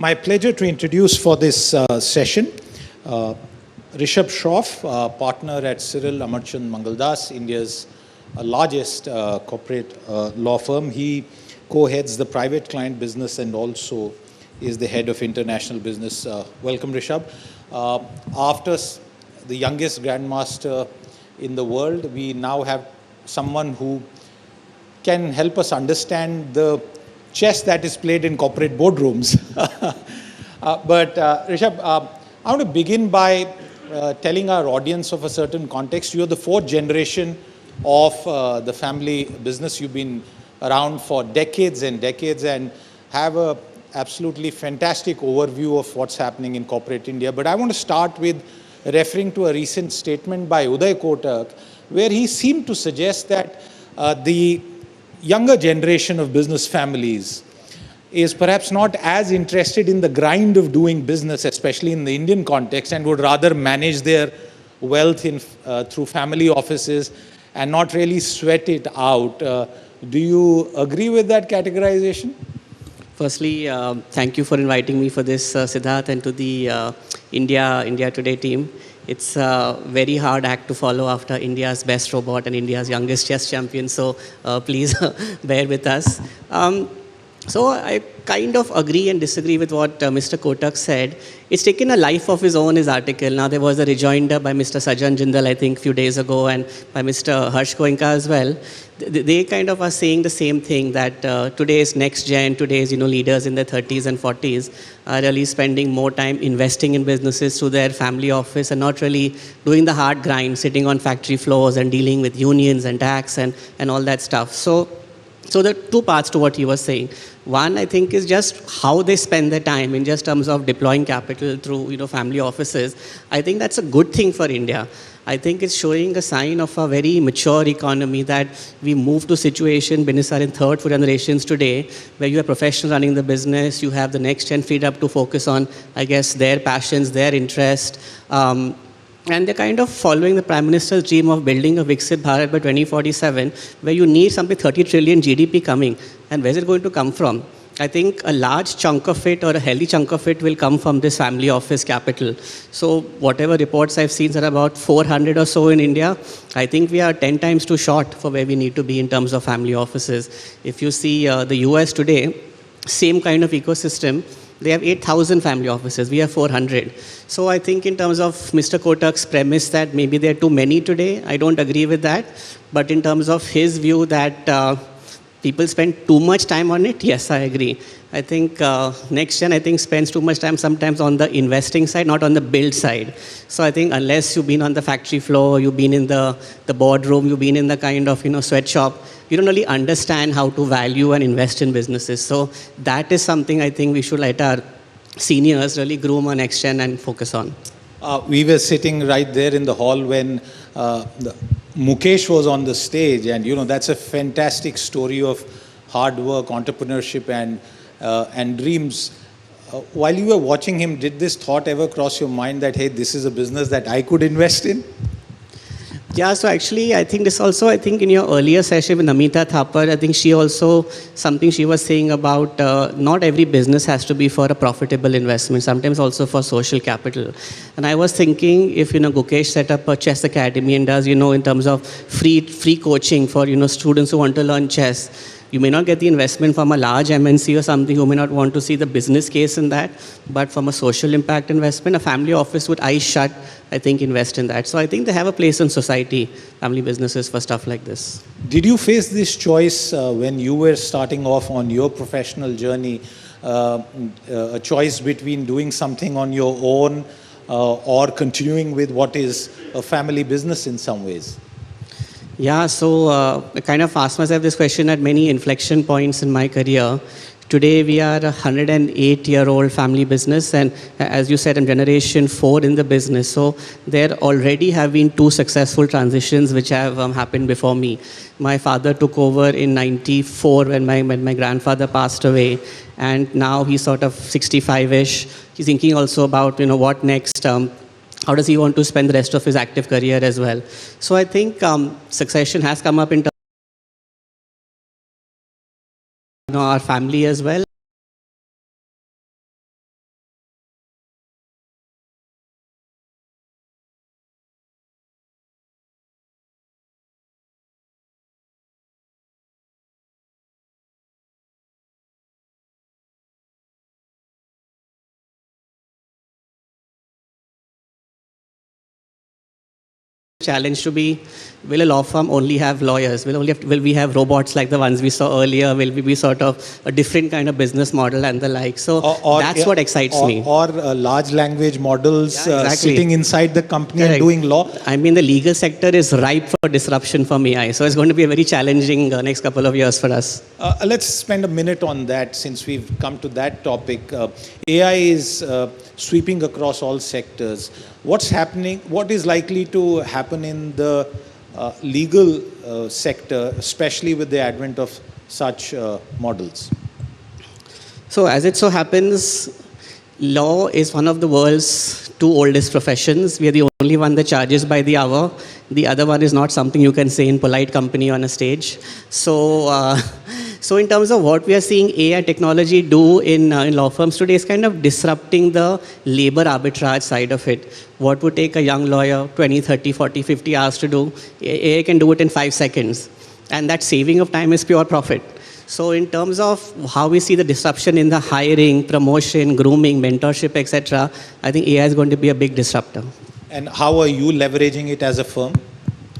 My pleasure to introduce for this session Rishabh Shroff, partner at Cyril Amarchand Mangaldas, India's largest corporate law firm. He co-heads the private client business and also is the head of international business. Welcome, Rishabh. After the youngest grandmaster in the world, we now have someone who can help us understand the chess that is played in corporate boardrooms. But Rishabh, I want to begin by telling our audience of a certain context. You're the fourth generation of the family business. You've been around for decades and decades and have a absolutely fantastic overview of what's happening in corporate India. But I want to start with referring to a recent statement by Uday Kotak, where he seemed to suggest that the younger generation of business families is perhaps not as interested in the grind of doing business, especially in the Indian context, and would rather manage their wealth through family offices and not really sweat it out. Do you agree with that categorization? Firstly, thank you for inviting me for this, Siddharth, and to the India Today team. It's a very hard act to follow after India's best robot and India's youngest chess champion, so please bear with us. So I kind of agree and disagree with what Mr. Kotak said. It's taken a life of his own, his article. Now, there was a rejoinder by Mr. Sajjan Jindal, I think, a few days ago, and by Mr. Harsh Goenka as well. They kind of are saying the same thing, that today's next gen, today's leaders in their 30s and 40s are really spending more time investing in businesses through their family office and not really doing the hard grind, sitting on factory floors and dealing with unions and tax and all that stuff. So there are two parts to what he was saying. One, I think, is just how they spend their time in just terms of deploying capital through family offices. I think that's a good thing for India. I think it's showing a sign of a very mature economy, that we move to a situation, business are in third, fourth generations today, where you have professionals running the business, you have the next gen freed up to focus on, I guess, their passions, their interest. And they're kind of following the Prime Minister's dream of building a Viksit Bharat by 2047, where you need something 30 trillion GDP coming. And where's it going to come from? I think a large chunk of it, or a healthy chunk of it, will come from this family office capital. So whatever reports I've seen are about 400 or so in India. I think we are 10 times too short for where we need to be in terms of family offices. If you see the US today, same kind of ecosystem, they have 8,000 family offices. We have 400. So I think in terms of Mr. Kotak's premise that maybe there are too many today, I don't agree with that. But in terms of his view that people spend too much time on it, yes, I agree. I think next gen, I think, spends too much time sometimes on the investing side, not on the build side. So I think unless you've been on the factory floor, you've been in the boardroom, you've been in the kind of sweatshop, you don't really understand how to value and invest in businesses. So that is something I think we should let our seniors really groom on next gen and focus on. We were sitting right there in the hall when Mukesh was on the stage, and that's a fantastic story of hard work, entrepreneurship, and dreams. While you were watching him, did this thought ever cross your mind that, hey, this is a business that I could invest in? Yeah, so actually, I think this also, in your earlier session with Namita Thapar, I think she also, something she was saying about not every business has to be for a profitable investment, sometimes also for social capital. And I was thinking, if, Gukesh set up a chess academy and does, in terms of free coaching for, students who want to learn chess, you may not get the investment from a large MNC or something who may not want to see the business case in that, but from a social impact investment, a family office would, eyes shut, I think, invest in that. So I think they have a place in society, family businesses, for stuff like this. Did you face this choice when you were starting off on your professional journey, a choice between doing something on your own or continuing with what is a family business in some ways? Yeah, so I kind of asked myself this question at many inflection points in my career. Today, we are a 108-year-old family business, and as you said, I'm generation 4 in the business. So there already have been 2 successful transitions which have happened before me. My father took over in '94 when my grandfather passed away, and now he's sort of 65-ish. He's thinking also about, what next. How does he want to spend the rest of his active career as well? So I think succession has come up in terms of our family as well. challenge to be, will a law firm only have lawyers? Will we have robots like the ones we saw earlier? Will we be sort of a different kind of business model and the like? So that's what excites me. Or large language models sitting inside the company Correct. and doing law. I mean, the legal sector is ripe for disruption from AI. So it's going to be a very challenging next couple of years for us. Let's spend a minute on that since we've come to that topic. AI is sweeping across all sectors. What's happening? What is likely to happen in the legal sector, especially with the advent of such models? So as it so happens, law is one of the world's two oldest professions. We are the only one that charges by the hour. The other one is not something you can say in polite company on a stage. So in terms of what we are seeing AI technology do in law firms today is kind of disrupting the labor arbitrage side of it. What would take a young lawyer 20, 30, 40, 50 hours to do, AI can do it in 5 seconds. And that saving of time is pure profit. So in terms of how we see the disruption in the hiring, promotion, grooming, mentorship, etc., I think AI is going to be a big disruptor. And how are you leveraging it as a firm?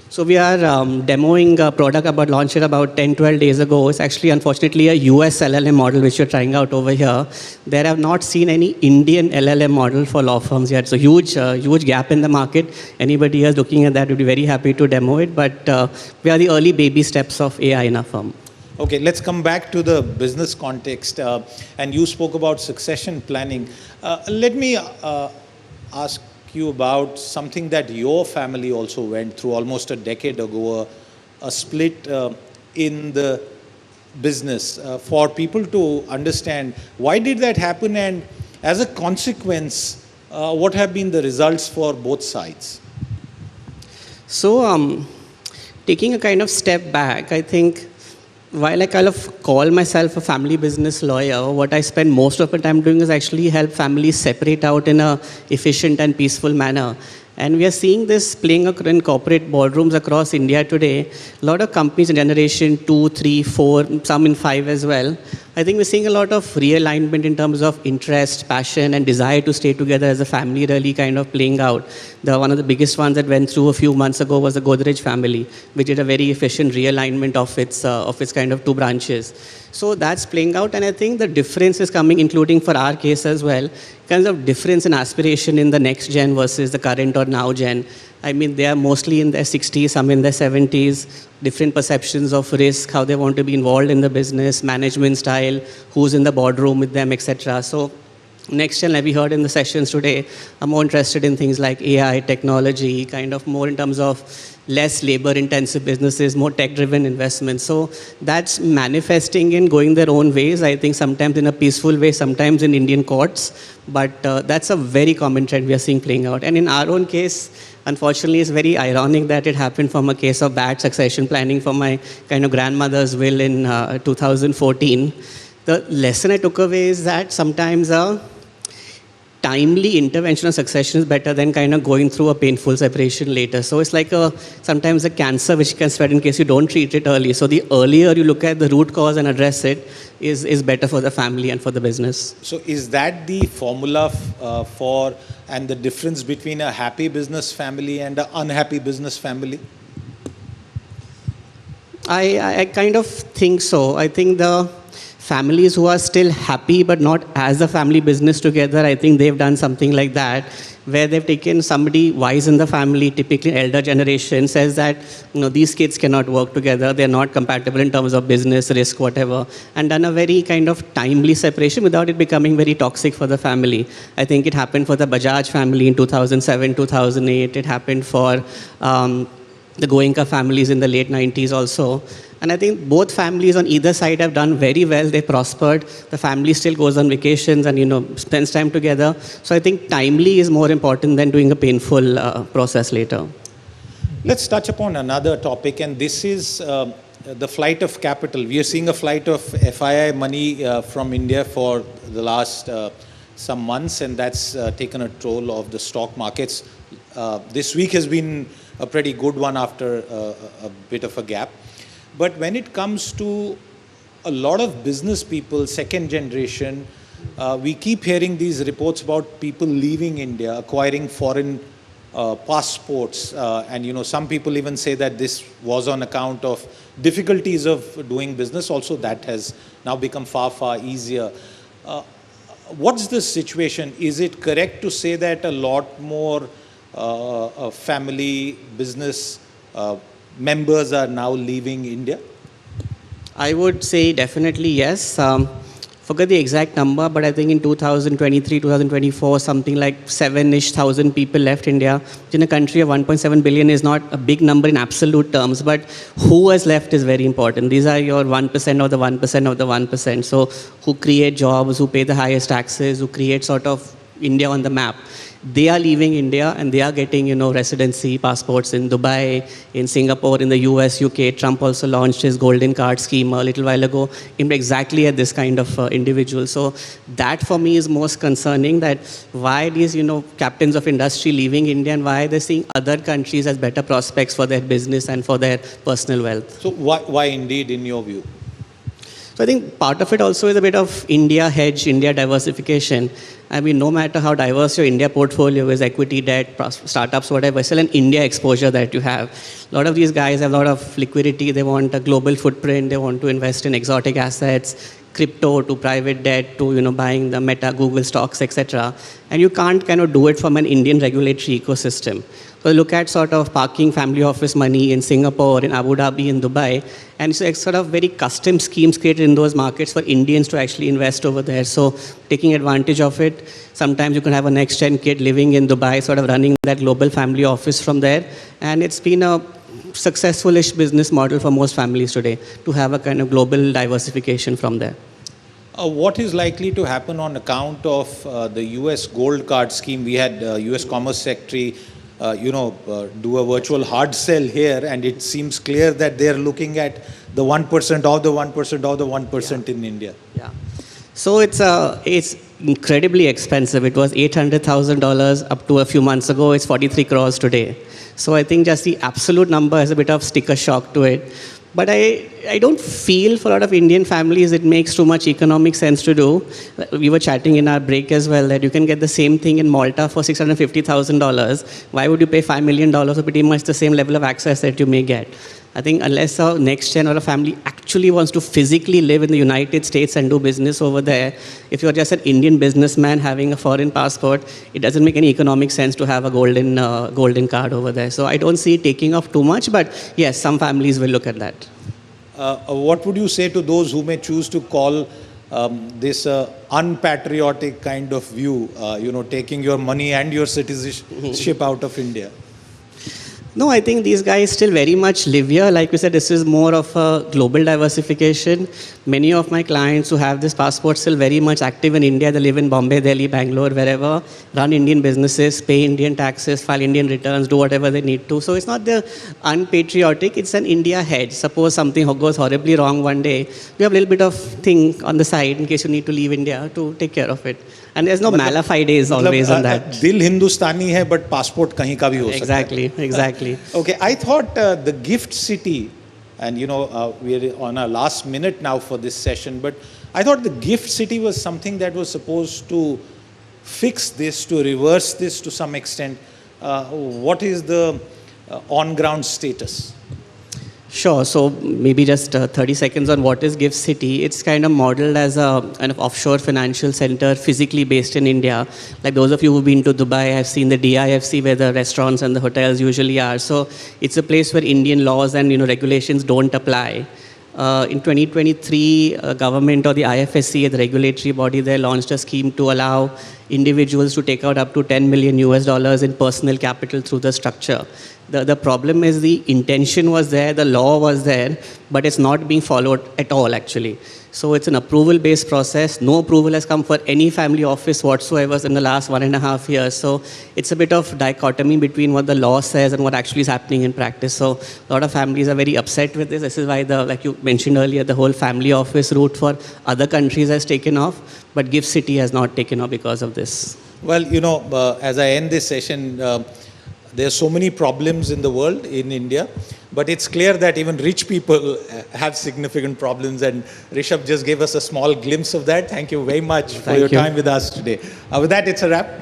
So we are demoing a product launched it about 10, 12 days ago. It's actually, unfortunately, a US LLM model which we're trying out over here. There have not seen any Indian LLM model for law firms yet. So huge gap in the market. Anybody else looking at that would be very happy to demo it. But we are the early baby steps of AI in our firm. Okay, let's come back to the business context. And you spoke about succession planning. Let me ask you about something that your family also went through almost a decade ago, a split in the business. For people to understand, why did that happen? And as a consequence, what have been the results for both sides? So taking a kind of step back, I think, while I kind of call myself a family business lawyer, what I spend most of the time doing is actually help families separate out in a efficient and peaceful manner. And we are seeing this playing in corporate boardrooms across India today. A lot of companies in generation 2, 3, 4, some in 5 as well. I think we're seeing a lot of realignment in terms of interest, passion, and desire to stay together as a family really kind of playing out. One of the biggest ones that went through a few months ago was the Godrej family, which did a very efficient realignment of its kind of 2 branches. So that's playing out, and I think the difference is coming, including for our case as well, kinds of difference in aspiration in the next gen versus the current or now gen. I mean, they are mostly in their 60s, some in their 70s, different perceptions of risk, how they want to be involved in the business, management style, who's in the boardroom with them, etc. So next gen, like we heard in the sessions today, are more interested in things like AI, technology, kind of more in terms of less labor-intensive businesses, more tech-driven investments. So that's manifesting in going their own ways, I think sometimes in a peaceful way, sometimes in Indian courts. But that's a very common trend we are seeing playing out. And in our own case, unfortunately, it's very ironic that it happened from a case of bad succession planning from my kind of grandmother's will in 2014. The lesson I took away is that sometimes timely intervention of succession is better than kind of going through a painful separation later. So it's like sometimes a cancer which can spread in case you don't treat it early. So the earlier you look at the root cause and address it is better for the family and for the business. So is that the formula for and the difference between a happy business family and an unhappy business family? I kind of think so. I think the families who are still happy but not as a family business together, I think they've done something like that, where they've taken somebody wise in the family, typically elder generation, says that these kids cannot work together, they're not compatible in terms of business, risk, whatever, and done a very kind of timely separation without it becoming very toxic for the family. I think it happened for the Bajaj family in 2007, 2008. It happened for the Goenka families in the late 90s also. And I think both families on either side have done very well. They prospered. The family still goes on vacations and, spends time together. So I think timely is more important than doing a painful process later. Let's touch upon another topic, and this is the flight of capital. We are seeing a flight of FII money from India for the last some months, and that's taken a toll of the stock markets. This week has been a pretty good one after a bit of a gap. But when it comes to a lot of business people, second generation, we keep hearing these reports about people leaving India, acquiring foreign passports, and some people even say that this was on account of difficulties of doing business. Also, that has now become far easier. What's the situation? Is it correct to say that a lot more family business members are now leaving India? I would say definitely yes. Forget the exact number, but I think in 2023, 2024, something like 7,000 people left India. Which in a country of 1.7 billion is not a big number in absolute terms, but who has left is very important. These are your 1% of the 1% of the 1%. So who create jobs, who pay the highest taxes, who create sort of India on the map. They are leaving India and they are getting, residency passports in Dubai, in Singapore, in the US, UK. Trump also launched his golden card scheme a little while ago, aimed exactly at this kind of individual. So that for me is most concerning, that why these, captains of industry leaving India and why they're seeing other countries as better prospects for their business and for their personal wealth. So why indeed, in your view? So I think part of it also is a bit of India hedge, India diversification. I mean, no matter how diverse your India portfolio is, equity, debt, startups, whatever, still an India exposure that you have. A lot of these guys have a lot of liquidity. They want a global footprint. They want to invest in exotic assets, crypto to private debt to, buying the Meta, Google stocks, etc. And you can't kind of do it from an Indian regulatory ecosystem. So look at sort of parking family office money in Singapore, in Abu Dhabi, in Dubai, and so it's sort of very custom schemes created in those markets for Indians to actually invest over there. So taking advantage of it, sometimes you can have a next-gen kid living in Dubai, sort of running that global family office from there, and it's been a successful-ish business model for most families today to have a kind of global diversification from there. What is likely to happen on account of the US Gold Card scheme? We had US Commerce Secretary do a virtual hard sell here, and it seems clear that they're looking at the 1% of the 1% of the 1% in India. Yeah. So it's incredibly expensive. It was $800,000 up to a few months ago. It's 43 crores today. So I think just the absolute number has a bit of sticker shock to it. But I don't feel for a lot of Indian families it makes too much economic sense to do. We were chatting in our break as well that you can get the same thing in Malta for $650,000. Why would you pay $5 million for pretty much the same level of access that you may get? I think unless a next gen or a family actually wants to physically live in the United States and do business over there, if you're just an Indian businessman having a foreign passport, it doesn't make any economic sense to have a golden card over there. So I don't see it taking off too much, but yes, some families will look at that. What would you say to those who may choose to call this unpatriotic kind of view, taking your money and your citizenship out of India? No, I think these guys still very much live here. Like we said, this is more of a global diversification. Many of my clients who have this passport still very much active in India. They live in Bombay, Delhi, Bangalore, wherever, run Indian businesses, pay Indian taxes, file Indian returns, do whatever they need to. So it's not the unpatriotic, it's an India hedge. Suppose something goes horribly wrong one day, you have a little bit of thing on the side in case you need to leave India to take care of it. And there's no mala days always on that. Dil Hindustani hai, but passport kahin ka bhi ho sakta hai. Exactly. Okay, I thought the gift city, and we're on our last minute now for this session, but I thought the gift city was something that was supposed to fix this, to reverse this to some extent. What is the on-ground status? Sure. So maybe just 30 seconds on what is Gift City. It's kind of modeled as a kind of offshore financial center physically based in India. Like those of you who've been to Dubai have seen the DIFC where the restaurants and the hotels usually are. So it's a place where Indian laws and regulations don't apply. In 2023, government or the IFSC, the regulatory body there, launched a scheme to allow individuals to take out up to $10 million in personal capital through the structure. The problem is the intention was there, the law was there, but it's not being followed at all actually. So it's an approval-based process. No approval has come for any family office whatsoever in the last 1.5 years. So it's a bit of dichotomy between what the law says and what actually is happening in practice. So a lot of families are very upset with this. This is why, like you mentioned earlier, the whole family office route for other countries has taken off, but Gift City has not taken off because of this. Well, as I end this session, there are so many problems in the world, in India, but it's clear that even rich people have significant problems, and Rishabh just gave us a small glimpse of that. Thank you very much for your time with us today. With that, it's a wrap.